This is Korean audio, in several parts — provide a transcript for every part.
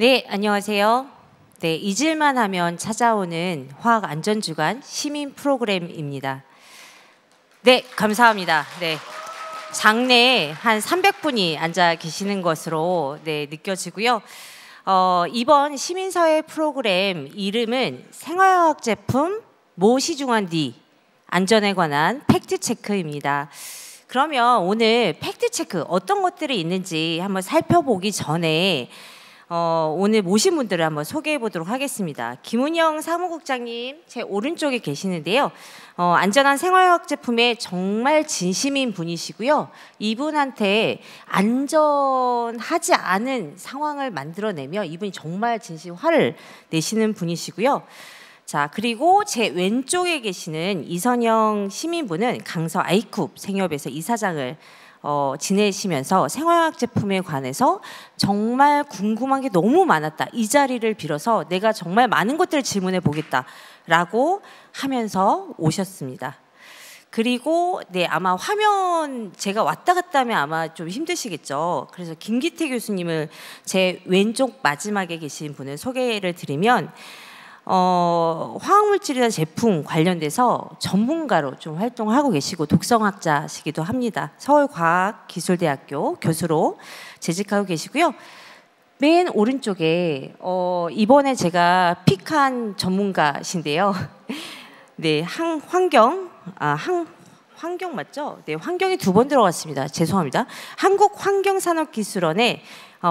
네, 안녕하세요. 네, 잊을만 하면 찾아오는 화학안전주간 시민 프로그램입니다. 네, 감사합니다. 네, 장내에 한 300분이 앉아 계시는 것으로 느껴지고요. 이번 시민사회 프로그램 이름은 생활화학 제품 모시중한 뒤 안전에 관한 팩트체크입니다. 그러면 오늘 팩트체크 어떤 것들이 있는지 한번 살펴보기 전에 오늘 모신 분들을 한번 소개해 보도록 하겠습니다. 김은영 사무국장님 제 오른쪽에 계시는데요. 안전한 생활화학 제품에 정말 진심인 분이시고요. 이분한테 안전하지 않은 상황을 만들어내며 이분이 정말 진심 화를 내시는 분이시고요. 자, 그리고 제 왼쪽에 계시는 이선영 시민분은 강서 아이쿱 생협에서 이사장을 지내시면서 생활화학 제품에 관해서 정말 궁금한 게 너무 많았다. 이 자리를 빌어서 내가 정말 많은 것들을 질문해 보겠다라고 하면서 오셨습니다. 그리고 아마 화면 제가 왔다 갔다 하면 아마 좀 힘드시겠죠. 그래서 김기태 교수님을 제 왼쪽 마지막에 계신 분을 소개를 드리면 화학물질이나 제품 관련돼서 전문가로 좀 활동하고 계시고 독성학자시기도 합니다. 서울과학기술대학교 교수로 재직하고 계시고요. 맨 오른쪽에 이번에 제가 픽한 전문가신데요. 네, 환경 맞죠? 네, 환경이 2번 들어갔습니다. 죄송합니다. 한국환경산업기술원의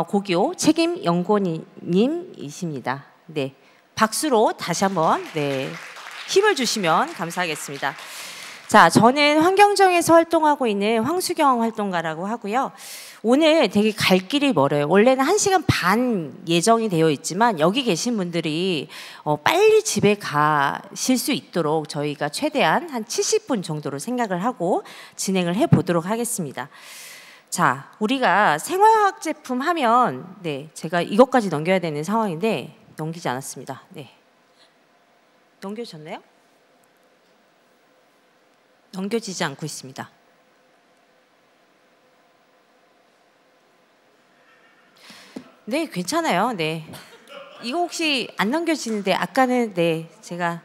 고기호 책임연구원님이십니다. 네. 박수로 다시 한번 힘을 주시면 감사하겠습니다. 자, 저는 환경정에서 활동하고 있는 황수경 활동가라고 하고요. 오늘 되게 갈 길이 멀어요. 원래는 1시간 반 예정이 되어 있지만 여기 계신 분들이 빨리 집에 가실 수 있도록 저희가 최대한 한 70분 정도로 생각을 하고 진행을 해보도록 하겠습니다. 자, 우리가 생활화학 제품 하면 제가 이것까지 넘겨야 되는 상황인데 넘기지 않았습니다. 네. 넘겨졌나요? 넘겨지지 않고 있습니다. 네, 괜찮아요. 네. 이거 혹시 안 넘겨지는데 아까는 제가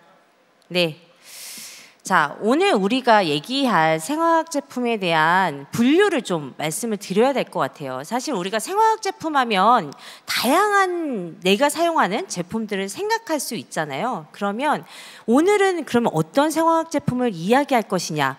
자, 오늘 우리가 얘기할 생화학 제품에 대한 분류를 좀 말씀을 드려야 될 것 같아요. 사실 우리가 생화학 제품 하면 다양한 내가 사용하는 제품들을 생각할 수 있잖아요. 그러면 오늘은 그러면 어떤 생화학 제품을 이야기할 것이냐를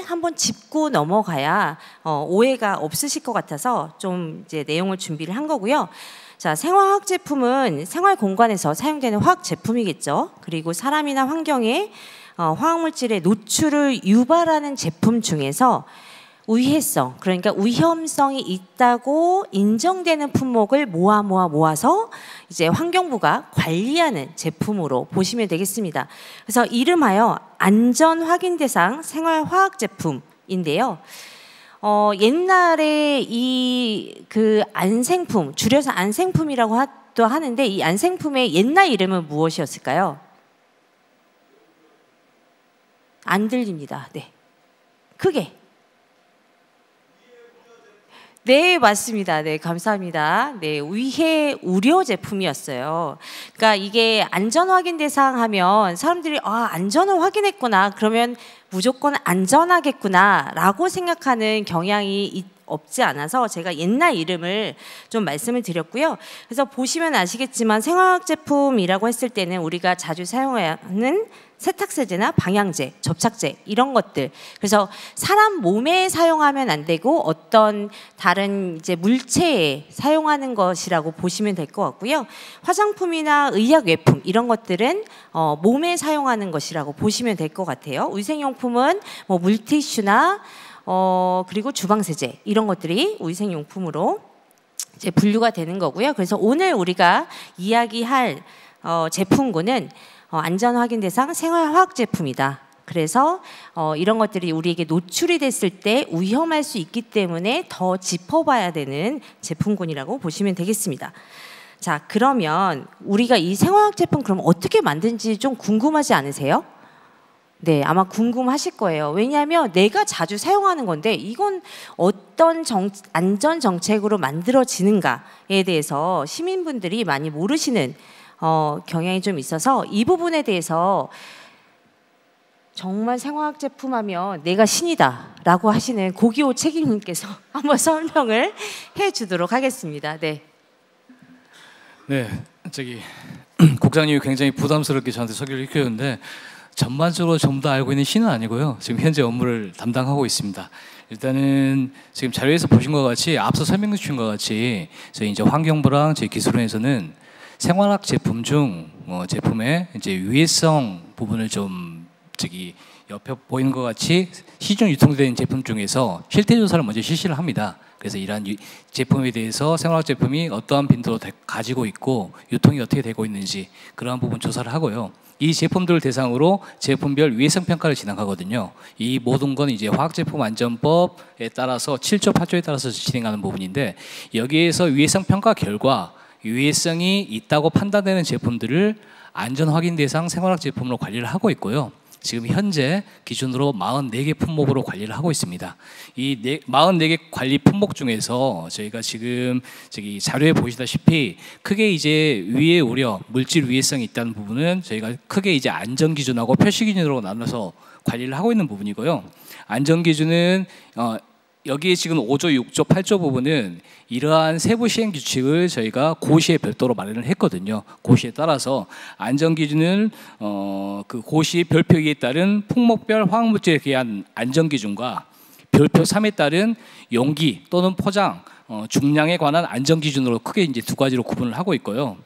한번 짚고 넘어가야 오해가 없으실 것 같아서 좀 이제 내용을 준비를 한 거고요. 자, 생화학 제품은 생활 공간에서 사용되는 화학 제품이겠죠. 그리고 사람이나 환경에 화학물질의 노출을 유발하는 제품 중에서 위해성, 그러니까 위험성이 있다고 인정되는 품목을 모아서 이제 환경부가 관리하는 제품으로 보시면 되겠습니다. 그래서 이름하여 안전 확인 대상 생활화학 제품인데요. 옛날에 그 안생품, 줄여서 안생품이라고 또 하는데 이 안생품의 옛날 이름은 무엇이었을까요? 안 들립니다. 네, 크게. 네, 맞습니다. 네, 감사합니다. 네, 위해 우려 제품이었어요. 그러니까 이게 안전 확인 대상 하면 사람들이 안전을 확인했구나. 그러면 무조건 안전하겠구나라고 생각하는 경향이 없지 않아서 제가 옛날 이름을 좀 말씀을 드렸고요. 그래서 보시면 아시겠지만 생화학 제품이라고 했을 때는 우리가 자주 사용하는 세탁세제나 방향제, 접착제 이런 것들. 그래서 사람 몸에 사용하면 안 되고 어떤 다른 이제 물체에 사용하는 것이라고 보시면 될 것 같고요. 화장품이나 의약외품 이런 것들은 몸에 사용하는 것이라고 보시면 될 것 같아요. 위생용품은 뭐 물티슈나 그리고 주방세제 이런 것들이 위생용품으로 이제 분류가 되는 거고요. 그래서 오늘 우리가 이야기할 제품군은 안전 확인 대상 생활화학 제품이다. 그래서 이런 것들이 우리에게 노출이 됐을 때 위험할 수 있기 때문에 더 짚어봐야 되는 제품군이라고 보시면 되겠습니다. 자, 그러면 우리가 이 생화학 제품 그럼 어떻게 만든지 좀 궁금하지 않으세요? 네, 아마 궁금하실 거예요. 왜냐하면 내가 자주 사용하는 건데 이건 어떤 안전 정책으로 만들어지는가에 대해서 시민분들이 많이 모르시는 경향이 좀 있어서 이 부분에 대해서 정말 생화학 제품 하면 내가 신이다 라고 하시는 고기호 책임님께서 한번 설명을 해주도록 하겠습니다. 네. 네, 국장님이 굉장히 부담스럽게 저한테 소개를 시켰는데 전반적으로 전부 다 알고 있는 신은 아니고요. 지금 현재 업무를 담당하고 있습니다. 일단은 지금 자료에서 보신 것 같이 앞서 설명해 주신 것 같이 저희 이제 환경부랑 저희 기술원에서는 생활학 제품 중 제품의 이제 유해성 부분을 좀 옆에 보이는 것 같이 시중 유통되는 제품 중에서 실태 조사를 먼저 실시를 합니다. 그래서 이러한 제품에 대해서 생활학 제품이 어떠한 빈도로 가지고 있고 유통이 어떻게 되고 있는지 그러한 부분 조사를 하고요. 이 제품들을 대상으로 제품별 위해성 평가를 진행하거든요. 이 모든 건 이제 화학제품안전법에 따라서 7조 8조에 따라서 진행하는 부분인데 여기에서 위해성 평가 결과 유해성이 있다고 판단되는 제품들을 안전 확인 대상 생활학 제품으로 관리를 하고 있고요. 지금 현재 기준으로 44개 품목으로 관리를 하고 있습니다. 이 44개 관리 품목 중에서 저희가 지금 자료에 보시다시피 크게 이제 위해 우려, 물질 위해성이 있다는 부분은 저희가 크게 이제 안전 기준하고 표시 기준으로 나눠서 관리를 하고 있는 부분이고요. 안전 기준은 여기에 지금 5조, 6조, 8조 부분은 이러한 세부 시행 규칙을 저희가 고시에 별도로 마련을 했거든요. 고시에 따라서 안전 기준은 그 고시 별표에 따른 품목별 화학물질에 대한 안전 기준과 별표 3에 따른 용기 또는 포장, 중량에 관한 안전 기준으로 크게 이제 두 가지로 구분을 하고 있고요.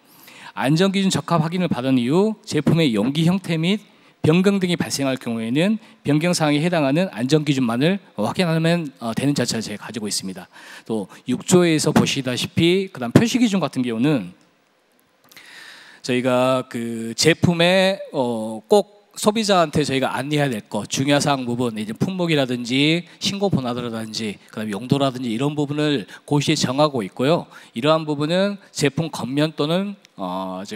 안전 기준 적합 확인을 받은 이후 제품의 용기 형태 및 변경 등이 발생할 경우에는 변경 사항에 해당하는 안전 기준만을 확인하면 되는 자체를 제가 가지고 있습니다. 또 6조에서 보시다시피 그다음 표시 기준 같은 경우는 저희가 그 제품에 꼭 소비자한테 저희가 안내해야 될 것 중요한 사항 부분 이제 품목이라든지 신고 번호라든지 그다음에 용도라든지 이런 부분을 고시에 정하고 있고요. 이러한 부분은 제품 겉면 또는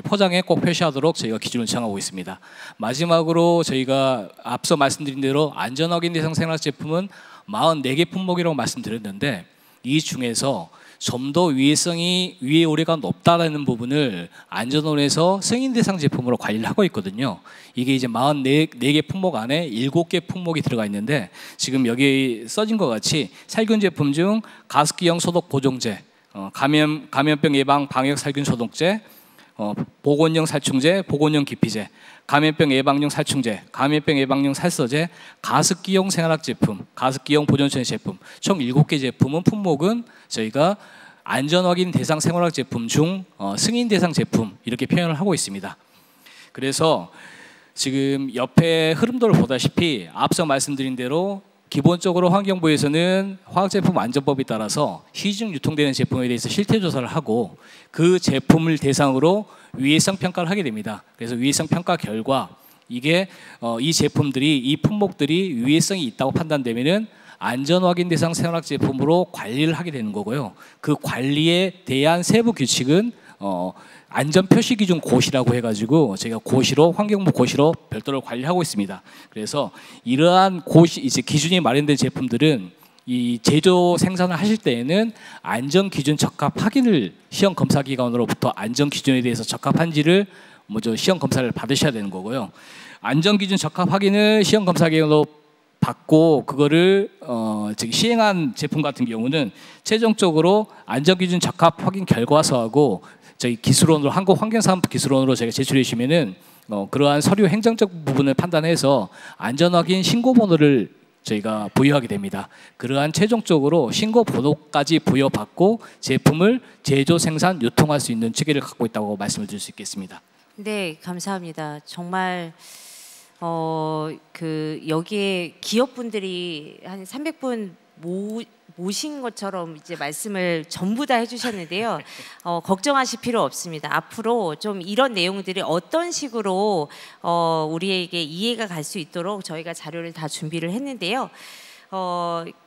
포장에 꼭 표시하도록 저희가 기준을 정하고 있습니다. 마지막으로 저희가 앞서 말씀드린 대로 안전 확인 대상 생활 제품은 44개 품목이라고 말씀드렸는데 이 중에서 좀 더 위해 우려가 높다라는 부분을 안전원에서 승인 대상 제품으로 관리를 하고 있거든요. 이게 이제 44개 품목 안에 7개 품목이 들어가 있는데 지금 여기 써진 것 같이 살균 제품 중 가습기용 소독 보존제, 감염병 예방 방역 살균 소독제, 보건용 살충제, 보건용 기피제, 감염병 예방용 살충제, 감염병 예방용 살서제, 가습기용 생활학 제품, 가습기용 보존처리 제품 총 7개 제품은 품목은 저희가 안전 확인 대상 생활학 제품 중 승인 대상 제품 이렇게 표현을 하고 있습니다. 그래서 지금 옆에 흐름도를 보다시피 앞서 말씀드린 대로 기본적으로 환경부에서는 화학제품 안전법에 따라서 시중 유통되는 제품에 대해서 실태 조사를 하고 그 제품을 대상으로 위해성 평가를 하게 됩니다. 그래서 위해성 평가 결과 이게 이 제품들이 이 품목들이 위해성이 있다고 판단되면은 안전 확인 대상 생활학 제품으로 관리를 하게 되는 거고요. 그 관리에 대한 세부 규칙은 안전 표시 기준 고시라고 해가지고 저희가 고시로 환경부 고시로 별도로 관리하고 있습니다. 그래서 이러한 고시 이제 기준이 마련된 제품들은 이 제조 생산을 하실 때에는 안전 기준 적합 확인을 시험 검사 기관으로부터 안전 기준에 대해서 적합한지를 먼저 시험 검사를 받으셔야 되는 거고요. 안전 기준 적합 확인을 시험 검사 기관으로 받고 그거를 시행한 제품 같은 경우는 최종적으로 안전 기준 적합 확인 결과서하고 저희 기술원으로 한국환경산업기술원으로 제가 제출해 주시면은 그러한 서류 행정적 부분을 판단해서 안전 확인 신고 번호를 저희가 부여하게 됩니다. 그러한 최종적으로 신고 번호까지 부여받고 제품을 제조, 생산, 유통할 수 있는 체계를 갖고 있다고 말씀을 드릴 수 있겠습니다. 네, 감사합니다. 정말 여기에 기업분들이 한 300분 모신 것처럼 이제 말씀을 전부 다 해주셨는데요. 걱정하실 필요 없습니다. 앞으로 좀 이런 내용들이 어떤 식으로 우리에게 이해가 갈 수 있도록 저희가 자료를 다 준비를 했는데요.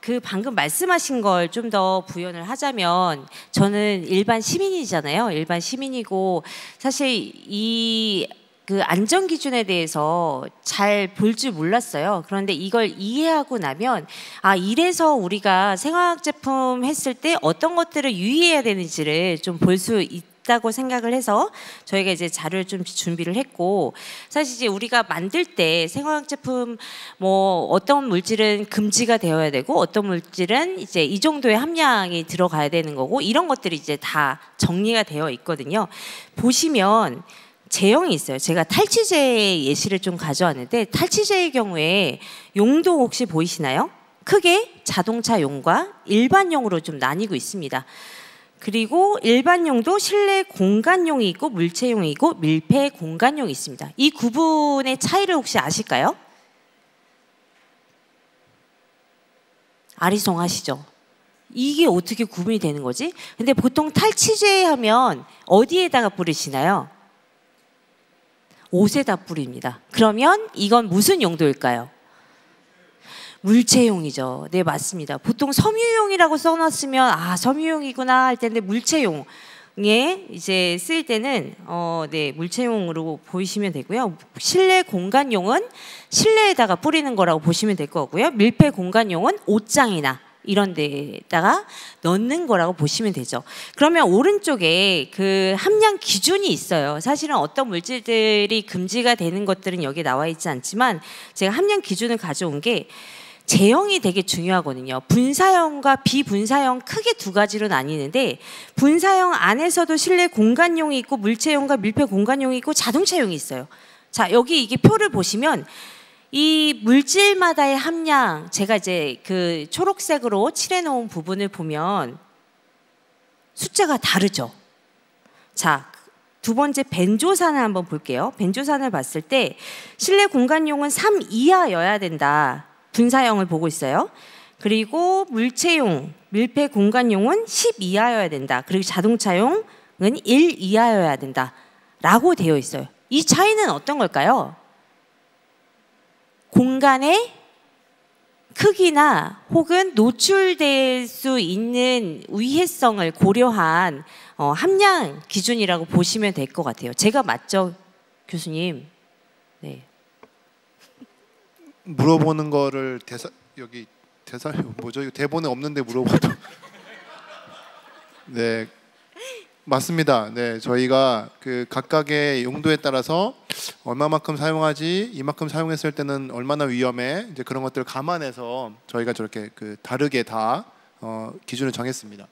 그 방금 말씀하신 걸 좀 더 부연을 하자면 저는 일반 시민이잖아요. 일반 시민이고 사실 이 그 안전 기준에 대해서 잘 볼 줄 몰랐어요. 그런데 이걸 이해하고 나면 아, 이래서 우리가 생화학 제품 했을 때 어떤 것들을 유의해야 되는지를 좀 볼 수 있다고 생각을 해서 저희가 이제 자료를 좀 준비를 했고, 사실 이제 우리가 만들 때 생화학 제품 뭐 어떤 물질은 금지가 되어야 되고 어떤 물질은 이제 이 정도의 함량이 들어가야 되는 거고, 이런 것들이 이제 다 정리가 되어 있거든요. 보시면 제형이 있어요. 제가 탈취제 예시를 좀 가져왔는데, 탈취제의 경우에 용도 혹시 보이시나요? 크게 자동차용과 일반용으로 좀 나뉘고 있습니다. 그리고 일반용도 실내 공간용이 있고 물체용이 있고 밀폐 공간용이 있습니다. 이 구분의 차이를 혹시 아실까요? 아리송하시죠? 이게 어떻게 구분이 되는 거지? 근데 보통 탈취제 하면 어디에다가 뿌리시나요? 옷에다 뿌립니다. 그러면 이건 무슨 용도일까요? 물체용이죠. 네, 맞습니다. 보통 섬유용이라고 써놨으면 아, 섬유용이구나 할 텐데, 물체용에 이제 쓰일 때는 네, 물체용으로 보이시면 되고요. 실내 공간용은 실내에다가 뿌리는 거라고 보시면 될 거고요. 밀폐 공간용은 옷장이나 이런 데다가 넣는 거라고 보시면 되죠. 그러면 오른쪽에 그 함량 기준이 있어요. 사실은 어떤 물질들이 금지가 되는 것들은 여기 나와 있지 않지만, 제가 함량 기준을 가져온 게 제형이 되게 중요하거든요. 분사형과 비분사형 크게 두 가지로 나뉘는데, 분사형 안에서도 실내 공간용이 있고 물체용과 밀폐 공간용이 있고 자동차용이 있어요. 자, 여기 이게 표를 보시면 이 물질마다의 함량, 제가 이제 그 초록색으로 칠해 놓은 부분을 보면 숫자가 다르죠. 자, 두 번째 벤조산을 한번 볼게요. 벤조산을 봤을 때 실내 공간용은 3 이하여야 된다. 분사형을 보고 있어요. 그리고 물체용, 밀폐 공간용은 10 이하여야 된다. 그리고 자동차용은 1 이하여야 된다. 라고 되어 있어요. 이 차이는 어떤 걸까요? 공간의 크기나 혹은 노출될 수 있는 위해성을 고려한 함량 기준이라고 보시면 될 것 같아요. 제가 맞죠, 교수님? 네. 물어보는 거를 여기 뭐죠? 대본에 없는데 물어봐도 네, 맞습니다. 네, 저희가 그 각각의 용도에 따라서 얼마만큼 사용하지, 이만큼 사용했을 때는 얼마나 위험해, 이제 그런 것들을 감안해서 저희가 저렇게 그 다르게 다 기준을 정했습니다.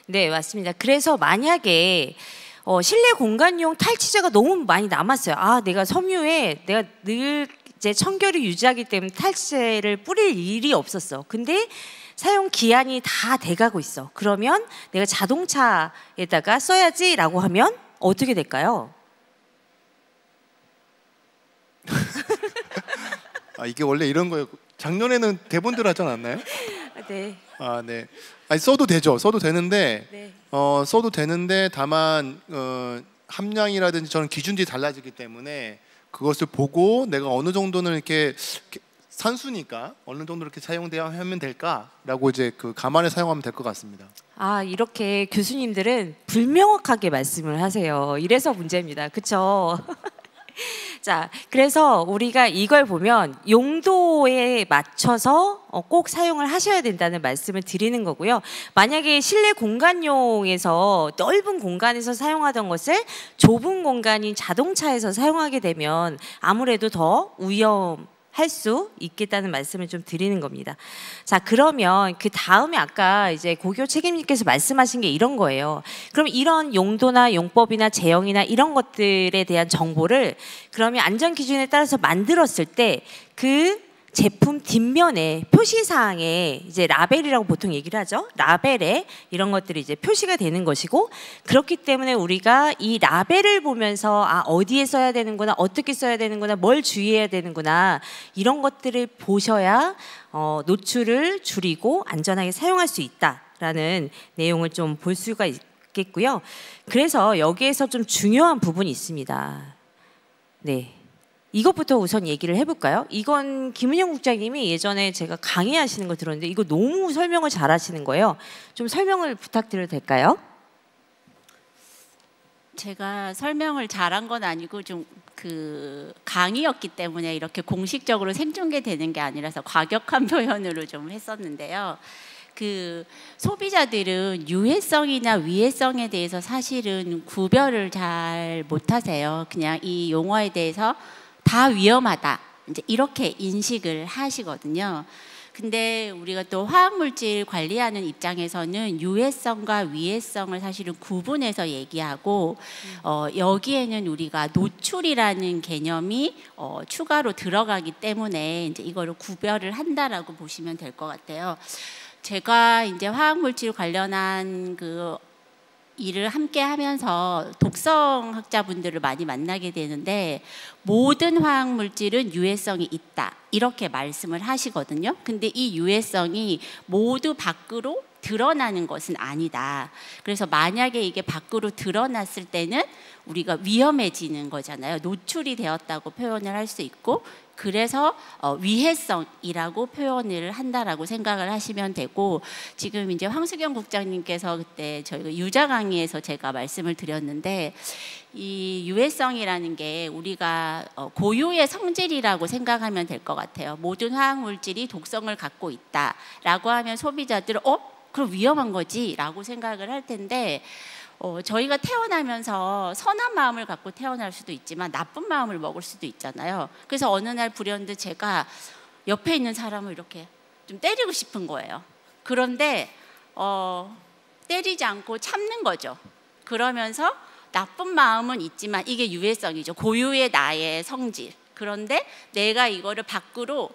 네, 맞습니다. 그래서 만약에 실내 공간용 탈취제가 너무 많이 남았어요. 아, 내가 섬유에 내가 늘 이제 청결을 유지하기 때문에 탈취제를 뿌릴 일이 없었어. 근데 사용 기한이 다 돼가고 있어. 그러면 내가 자동차에다가 써야지라고 하면 어떻게 될까요? 아, 이게 원래 이런 거예요. 작년에는 대본대로 하지 않았나요? 네. 아, 네. 아니, 써도 되죠. 써도 되는데, 네. 써도 되는데 다만 함량이라든지 저는 기준들이 달라지기 때문에 그것을 보고 내가 어느 정도는 이렇게 산수니까 어느 정도 이렇게 사용돼야 하면 될까라고 이제 그 감안해 사용하면 될 것 같습니다. 아, 이렇게 교수님들은 불명확하게 말씀을 하세요. 이래서 문제입니다. 그렇죠? 자, 그래서 우리가 이걸 보면 용도에 맞춰서 꼭 사용을 하셔야 된다는 말씀을 드리는 거고요. 만약에 실내 공간용에서 넓은 공간에서 사용하던 것을 좁은 공간인 자동차에서 사용하게 되면 아무래도 더 위험할 수 있겠다는 말씀을 좀 드리는 겁니다. 자, 그러면 그 다음에 아까 이제 고교 책임님께서 말씀하신 게 이런 거예요. 그럼 이런 용도나 용법이나 제형이나 이런 것들에 대한 정보를 그러면 안전 기준에 따라서 만들었을 때 그 제품 뒷면에 표시사항에 이제 라벨이라고 보통 얘기를 하죠. 라벨에 이런 것들이 이제 표시가 되는 것이고, 그렇기 때문에 우리가 이 라벨을 보면서 아, 어디에 써야 되는구나, 어떻게 써야 되는구나, 뭘 주의해야 되는구나, 이런 것들을 보셔야 노출을 줄이고 안전하게 사용할 수 있다라는 내용을 좀 볼 수가 있겠고요. 그래서 여기에서 좀 중요한 부분이 있습니다. 네. 이것부터 우선 얘기를 해볼까요? 이건 김은영 국장님이 예전에 제가 강의하시는 거 들었는데 이거 너무 설명을 잘 하시는 거예요. 좀 설명을 부탁드려도 될까요? 제가 설명을 잘한 건 아니고 좀 그 강의였기 때문에 이렇게 공식적으로 생중계되는 게 아니라서 과격한 표현으로 좀 했었는데요. 그 소비자들은 유해성이나 위해성에 대해서 사실은 구별을 잘 못하세요. 그냥 이 용어에 대해서 다 위험하다 이제 이렇게 인식을 하시거든요. 근데 우리가 또 화학물질 관리하는 입장에서는 유해성과 위해성을 사실은 구분해서 얘기하고 여기에는 우리가 노출이라는 개념이 추가로 들어가기 때문에 이제 이거를 구별을 한다라고 보시면 될 것 같아요. 제가 이제 화학물질 관련한 그 일을 함께 하면서 독성학자분들을 많이 만나게 되는데 모든 화학물질은 유해성이 있다 이렇게 말씀을 하시거든요. 근데 이 유해성이 모두 밖으로 드러나는 것은 아니다. 그래서 만약에 이게 밖으로 드러났을 때는 우리가 위험해지는 거잖아요. 노출이 되었다고 표현을 할 수 있고 그래서 위해성이라고 표현을 한다라고 생각을 하시면 되고 지금 이제 황수경 국장님께서 그때 저희가 유자 강의에서 제가 말씀을 드렸는데 이 유해성이라는 게 우리가 고유의 성질이라고 생각하면 될 것 같아요. 모든 화학물질이 독성을 갖고 있다라고 하면 소비자들은 그럼 위험한 거지 라고 생각을 할 텐데 저희가 태어나면서 선한 마음을 갖고 태어날 수도 있지만 나쁜 마음을 먹을 수도 있잖아요. 그래서 어느 날 불현듯 제가 옆에 있는 사람을 이렇게 좀 때리고 싶은 거예요. 그런데 때리지 않고 참는 거죠. 그러면서 나쁜 마음은 있지만 이게 유해성이죠. 고유의 나의 성질. 그런데 내가 이거를 밖으로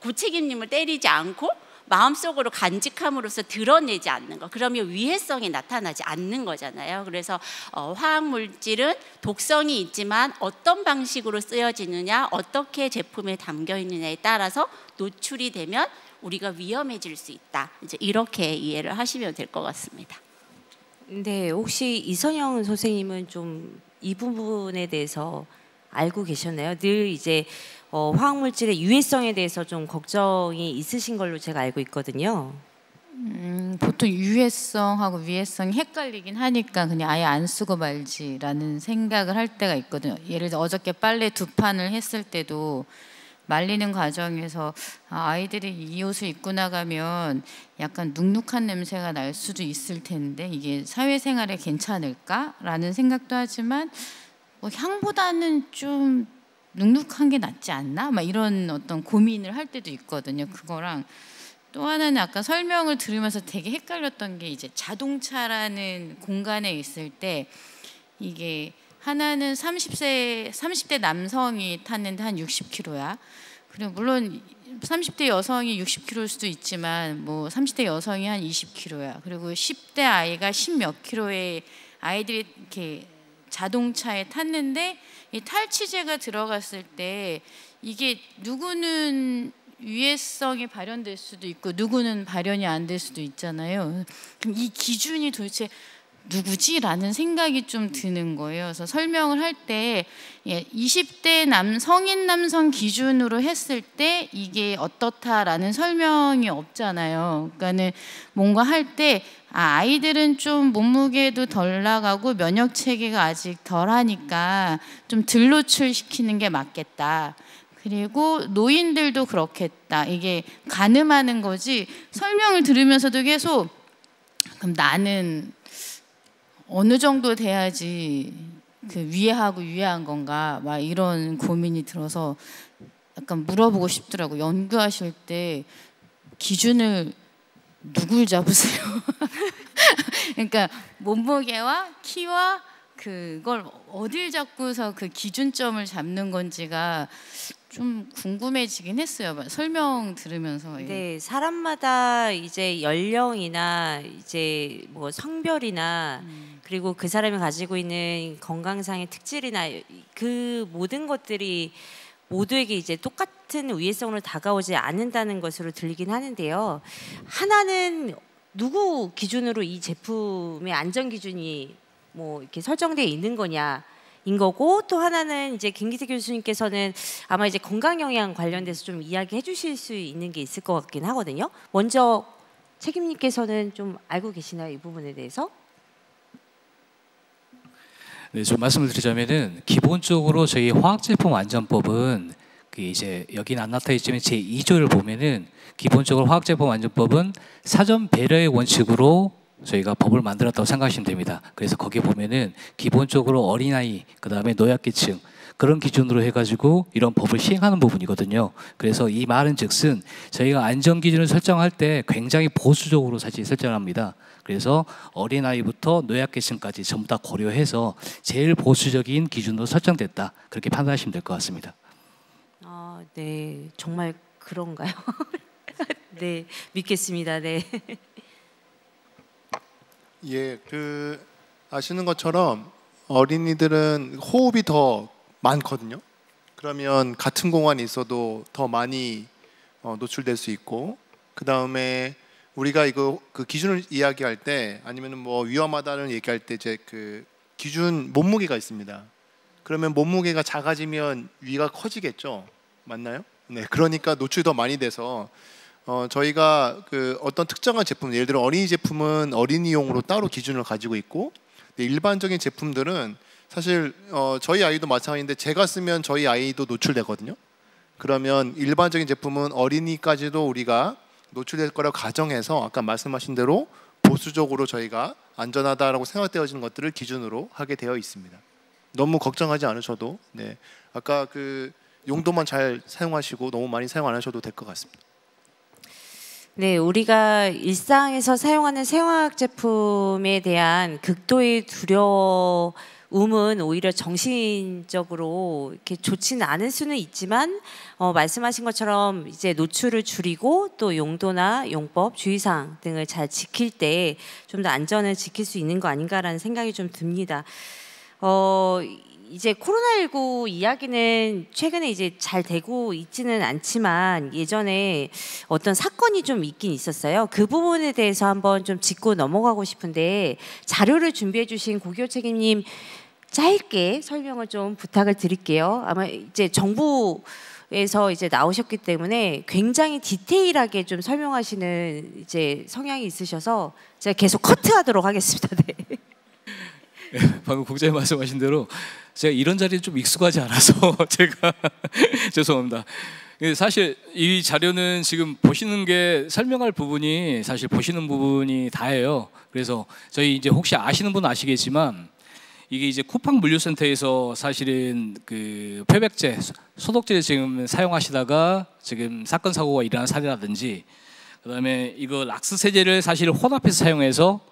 고책임님을 때리지 않고 마음속으로 간직함으로써 드러내지 않는 거. 그러면 위해성이 나타나지 않는 거잖아요. 그래서 화학물질은 독성이 있지만 어떤 방식으로 쓰여지느냐, 어떻게 제품에 담겨 있느냐에 따라서 노출이 되면 우리가 위험해질 수 있다. 이제 이렇게 이해를 하시면 될 것 같습니다. 네, 혹시 이선영 선생님은 좀 이 부분에 대해서 알고 계셨나요? 늘 이제 화학물질의 유해성에 대해서 좀 걱정이 있으신 걸로 제가 알고 있거든요. 보통 유해성하고 위해성이 헷갈리긴 하니까 그냥 아예 안 쓰고 말지라는 생각을 할 때가 있거든요. 예를 들어 어저께 빨래 2판을 했을 때도 말리는 과정에서 아이들이 이 옷을 입고 나가면 약간 눅눅한 냄새가 날 수도 있을 텐데 이게 사회생활에 괜찮을까라는 생각도 하지만 향보다는 좀 눅눅한 게 낫지 않나? 막 이런 어떤 고민을 할 때도 있거든요. 그거랑 또 하나는 아까 설명을 들으면서 되게 헷갈렸던 게 이제 자동차라는 공간에 있을 때 이게 하나는 30대 남성이 탔는데 한 60km야. 그리고 물론 30대 여성이 60km일 수도 있지만 뭐 30대 여성이 한 20km야. 그리고 10대 아이가 10몇 킬로의 아이들이 이렇게 자동차에 탔는데 이 탈취제가 들어갔을 때 이게 누구는 위해성이 발현될 수도 있고 누구는 발현이 안 될 수도 있잖아요. 그럼 이 기준이 도대체 누구지라는 생각이 좀 드는 거예요. 그래서 설명을 할 때 20대 성인 남성 기준으로 했을 때 이게 어떻다라는 설명이 없잖아요. 그러니까는 뭔가 할 때 아이들은 좀 몸무게도 덜 나가고 면역 체계가 아직 덜하니까 좀 덜 노출시키는 게 맞겠다. 그리고 노인들도 그렇겠다. 이게 가늠하는 거지. 설명을 들으면서도 계속 그럼 나는 어느 정도 돼야지 그 위해하고 유해한 건가 막 이런 고민이 들어서 약간 물어보고 싶더라고. 연구하실 때 기준을 누굴 잡으세요? 그러니까 몸무게와 키와 그걸 어딜 잡고서 그 기준점을 잡는 건지가 좀 궁금해지긴 했어요. 설명 들으면서. 네, 사람마다 이제 연령이나 이제 뭐 성별이나 그리고 그 사람이 가지고 있는 건강상의 특질이나 그 모든 것들이 모두에게 이제 똑같은 위해성으로 다가오지 않는다는 것으로 들리긴 하는데요. 하나는 누구 기준으로 이 제품의 안전 기준이 뭐 이렇게 설정되어 있는 거냐? 인 거고 또 하나는 이제 김기태 교수님께서는 아마 이제 건강 영양 관련돼서 좀 이야기해 주실 수 있는 게 있을 것 같긴 하거든요. 먼저 책임님께서는 좀 알고 계시나요? 이 부분에 대해서? 네, 좀 말씀을 드리자면은 기본적으로 저희 화학제품안전법은 그 이제 여기는 안 나타 있지만 제 2조를 보면은 기본적으로 화학제품안전법은 사전 배려의 원칙으로 저희가 법을 만들었다고 생각하시면 됩니다. 그래서 거기 보면은 기본적으로 어린아이, 그다음에 노약계층 그런 기준으로 해가지고 이런 법을 시행하는 부분이거든요. 그래서 이 말은 즉슨 저희가 안전기준을 설정할 때 굉장히 보수적으로 사실 설정합니다. 그래서 어린아이부터 노약계층까지 전부 다 고려해서 제일 보수적인 기준으로 설정됐다. 그렇게 판단하시면 될 것 같습니다. 네, 정말 그런가요? 네, 믿겠습니다. 네. 예, 그 아시는 것처럼 어린이들은 호흡이 더 많거든요. 그러면 같은 공간에 있어도 더 많이 노출될 수 있고, 그 다음에 우리가 이거 그 기준을 이야기할 때 아니면은 뭐 위험하다는 얘기할 때 이제 그 기준 몸무게가 있습니다. 그러면 몸무게가 작아지면 위가 커지겠죠. 맞나요? 네, 그러니까 노출이 더 많이 돼서 저희가 그 어떤 특정한 제품, 예를 들어 어린이 제품은 어린이용으로 따로 기준을 가지고 있고, 일반적인 제품들은 사실 저희 아이도 마찬가지인데 제가 쓰면 저희 아이도 노출되거든요. 그러면 일반적인 제품은 어린이까지도 우리가 노출될 거라고 가정해서 아까 말씀하신 대로 보수적으로 저희가 안전하다라고 생각되어지는 것들을 기준으로 하게 되어 있습니다. 너무 걱정하지 않으셔도, 네, 아까 그 용도만 잘 사용하시고 너무 많이 사용 안 하셔도 될 것 같습니다. 네, 우리가 일상에서 사용하는 생화학 제품에 대한 극도의 두려움은 오히려 정신적으로 이렇게 좋지는 않을 수는 있지만 말씀하신 것처럼 이제 노출을 줄이고 또 용도나 용법, 주의사항 등을 잘 지킬 때 좀 더 안전을 지킬 수 있는 거 아닌가라는 생각이 좀 듭니다. 이제 코로나19 이야기는 최근에 이제 잘 되고 있지는 않지만 예전에 어떤 사건이 좀 있긴 있었어요. 그 부분에 대해서 한번 좀 짚고 넘어가고 싶은데 자료를 준비해 주신 고교 책임님 짧게 설명을 좀 부탁을 드릴게요. 아마 이제 정부에서 이제 나오셨기 때문에 굉장히 디테일하게 좀 설명하시는 이제 성향이 있으셔서 제가 계속 커트하도록 하겠습니다. 네. 방금 국장님 말씀하신 대로 제가 이런 자리에 좀 익숙하지 않아서 제가 죄송합니다. 사실 이 자료는 지금 보시는 게 설명할 부분이 사실 보시는 부분이 다예요. 그래서 저희 이제 혹시 아시는 분은 아시겠지만 이게 이제 쿠팡 물류센터에서 사실은 그 표백제, 소독제를 지금 사용하시다가 지금 사건 사고가 일어난 사례라든지, 그다음에 이거 락스 세제를 사실 혼합해서 사용해서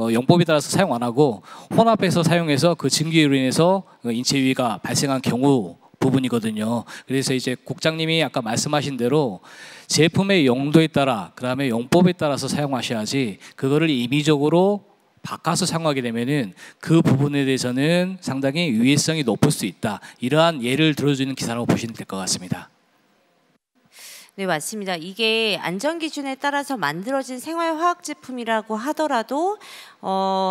용법에 따라서 사용 안 하고 혼합해서 사용해서 그 증기로 인해서 인체 위해가 발생한 경우 부분이거든요. 그래서 이제 국장님이 아까 말씀하신 대로 제품의 용도에 따라 그다음에 용법에 따라서 사용하셔야지 그거를 임의적으로 바꿔서 사용하게 되면은 그 부분에 대해서는 상당히 위해성이 높을 수 있다. 이러한 예를 들어주는 기사라고 보시면 될 것 같습니다. 네, 맞습니다. 이게 안전기준에 따라서 만들어진 생활화학 제품이라고 하더라도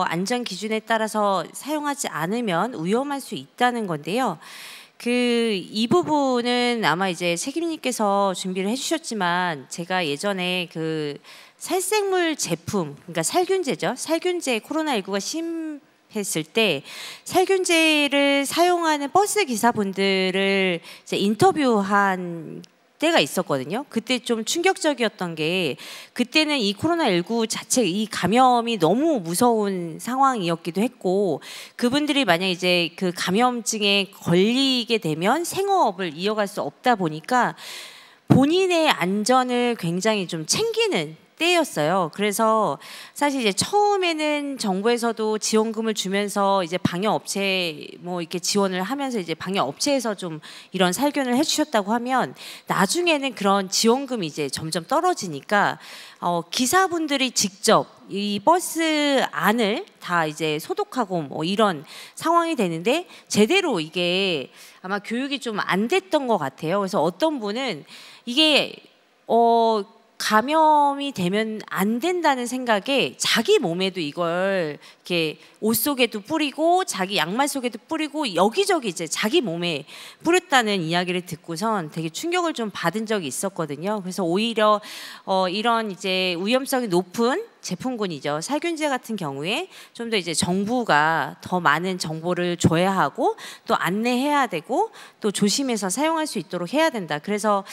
안전기준에 따라서 사용하지 않으면 위험할 수 있다는 건데요. 이 부분은 아마 이제 책임님께서 준비를 해주셨지만 제가 예전에 그 살생물 제품, 그러니까 살균제죠. 살균제 코로나19가 했을 때 살균제를 사용하는 버스 기사분들을 이제 인터뷰한 때가 있었거든요. 그때 좀 충격적이었던 게 그때는 이 코로나19 자체 이 감염이 너무 무서운 상황이었기도 했고 그분들이 만약 이제 그 감염증에 걸리게 되면 생업을 이어갈 수 없다 보니까 본인의 안전을 굉장히 좀 챙기는 때였어요. 그래서 사실 이제 처음에는 정부에서도 지원금을 주면서 이제 방역 업체 뭐 이렇게 지원을 하면서 이제 방역 업체에서 좀 이런 살균을 해주셨다고 하면 나중에는 그런 지원금이 이제 점점 떨어지니까 기사분들이 직접 이 버스 안을 다 이제 소독하고 뭐 이런 상황이 되는데 제대로 이게 아마 교육이 좀 안 됐던 것 같아요. 그래서 어떤 분은 이게 감염이 되면 안 된다는 생각에 자기 몸에도 이걸 이렇게 옷 속에도 뿌리고 자기 양말 속에도 뿌리고 여기저기 이제 자기 몸에 뿌렸다는 이야기를 듣고선 되게 충격을 좀 받은 적이 있었거든요. 그래서 오히려 이런 이제 위험성이 높은 제품군이죠. 살균제 같은 경우에 좀 더 이제 정부가 더 많은 정보를 줘야 하고 또 안내해야 되고 또 조심해서 사용할 수 있도록 해야 된다. 그래서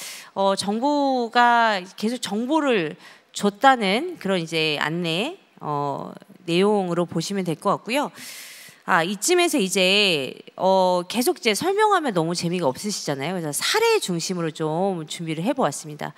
정부가 계속 정보를 줬다는 그런 이제 안내 내용으로 보시면 될 것 같고요. 이쯤에서 이제 계속 이제 설명하면 너무 재미가 없으시잖아요. 그래서 사례 중심으로 좀 준비를 해보았습니다.